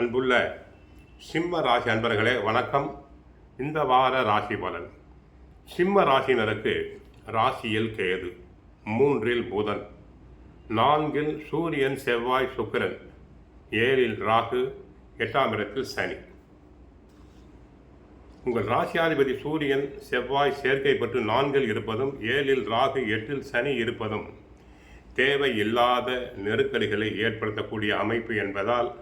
அன்புள்ள சிம்ம ராசி அன்பர்களே வணக்கம். இந்த வார ராசி பலன். சிம்ம ராசினருக்கு ராசியில் கேது, 3 புதன், 4 சூரியன், செவ்வாய், சுக்கிரன், 7 ராகு, 8ஆம் இடத்தில் சனி. உங்கள் ராசியாதிபதி சூரியன் செவ்வாய் சேர்க்கை பெற்று 4 இருப்பதும் 7 ராகு 8 சனி இருப்பதும் தேவையில்லாத நெருக்கடிகளை ஏற்படுத்தக்கூடிய அமைப்பு என்பதால்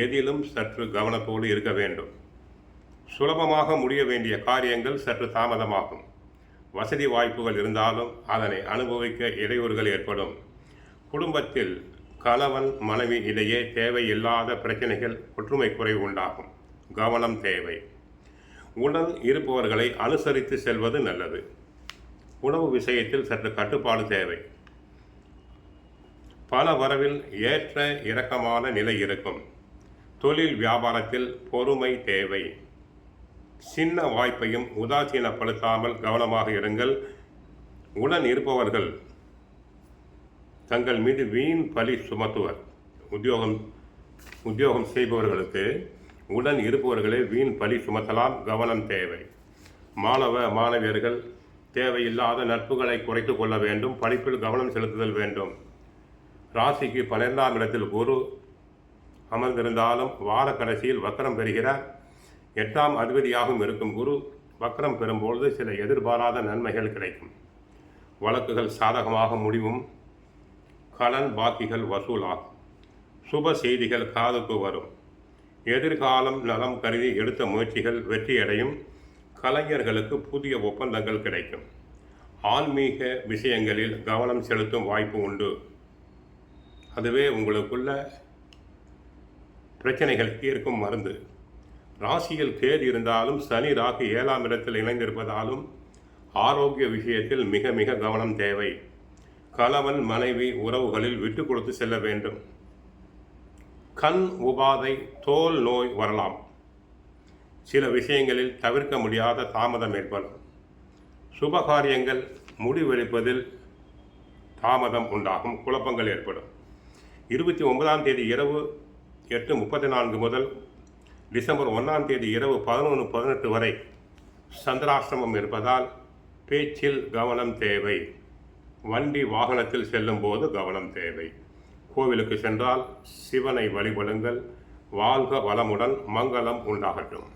எதிலும் சற்று கவனத்தோடு இருக்க வேண்டும். சுலபமாக முடிய வேண்டிய காரியங்கள் சற்று தாமதமாகும். வசதி வாய்ப்புகள் இருந்தாலும் அதனை அனுபவிக்க இடையூறுகள் ஏற்படும். குடும்பத்தில் கணவன் மனைவி இடையே தேவையில்லாத பிரச்சனைகள், ஒற்றுமை குறைவு உண்டாகும். கவனம் தேவை. உடன் இருப்பவர்களை அனுசரித்து செல்வது நல்லது. உணவு விஷயத்தில் சற்று கட்டுப்பாடு தேவை. பல வரவில் ஏற்ற இறக்கமான நிலை இருக்கும். தொழில் வியாபாரத்தில் பொறுமை தேவை. சின்ன வாய்ப்பையும் உதாசீனப்படுத்தாமல் கவனமாக இருங்கள். உடன் இருப்பவர்கள் தங்கள் மீது வீண் பழி சுமத்துவர். உத்தியோகம் செய்பவர்களுக்கு உடன் இருப்பவர்களே வீண் பழி சுமத்தலாம். கவனம் தேவை. மாணவியர்கள் தேவையில்லாத நட்புகளை குறைத்து கொள்ள வேண்டும். படிப்பில் கவனம் செலுத்துதல் வேண்டும். ராசிக்கு 12ஆம் இடத்தில் குரு அமர்ந்திருந்தாலும் வார கடைசியில் வக்கரம் பெறுகிறார். 8ஆம் அதிபதியாகவும் இருக்கும் குரு வக்கரம் பெறும்பொழுது சில எதிர்பாராத நன்மைகள் கிடைக்கும். வழக்குகள் சாதகமாக முடிவும். கடன் பாக்கிகள் வசூலாகும். சுப செய்திகள் காதுக்கு வரும். எதிர்காலம் நலம் கருதி எடுத்த முயற்சிகள் வெற்றியடையும். கலைஞர்களுக்கு புதிய ஒப்பந்தங்கள் கிடைக்கும். ஆன்மீக விஷயங்களில் கவனம் செலுத்தும் வாய்ப்பு உண்டு. அதுவே உங்களுக்குள்ள பிரச்சனைகள் தீர்க்கும் மருந்து. ராசியில் கேது இருந்தாலும் சனி ராகு 7ஆம் இடத்தில் இணைந்திருப்பதாலும் ஆரோக்கிய விஷயத்தில் மிக மிக கவனம் தேவை. கணவன் மனைவி உறவுகளில் விட்டு கொடுத்து செல்ல வேண்டும். கண் உபாதை, தோல் நோய் வரலாம். சில விஷயங்களில் தவிர்க்க முடியாத தாமதம் ஏற்படும். சுபகாரியங்கள் முடிவெடுப்பதில் தாமதம் உண்டாகும். குழப்பங்கள் ஏற்படும். 29ஆம் தேதி இரவு 8:34 முதல் டிசம்பர் 1ஆம் தேதி இரவு 11:18 வரை சந்திராஷ்டமம் இருப்பதால் பேச்சில் கவனம் தேவை. வண்டி வாகனத்தில் செல்லும் போது கவனம் தேவை. கோவிலுக்கு சென்றால் சிவனை வழிபடுங்கள். வாழ்க வளமுடன், மங்களம் உண்டாகட்டும்.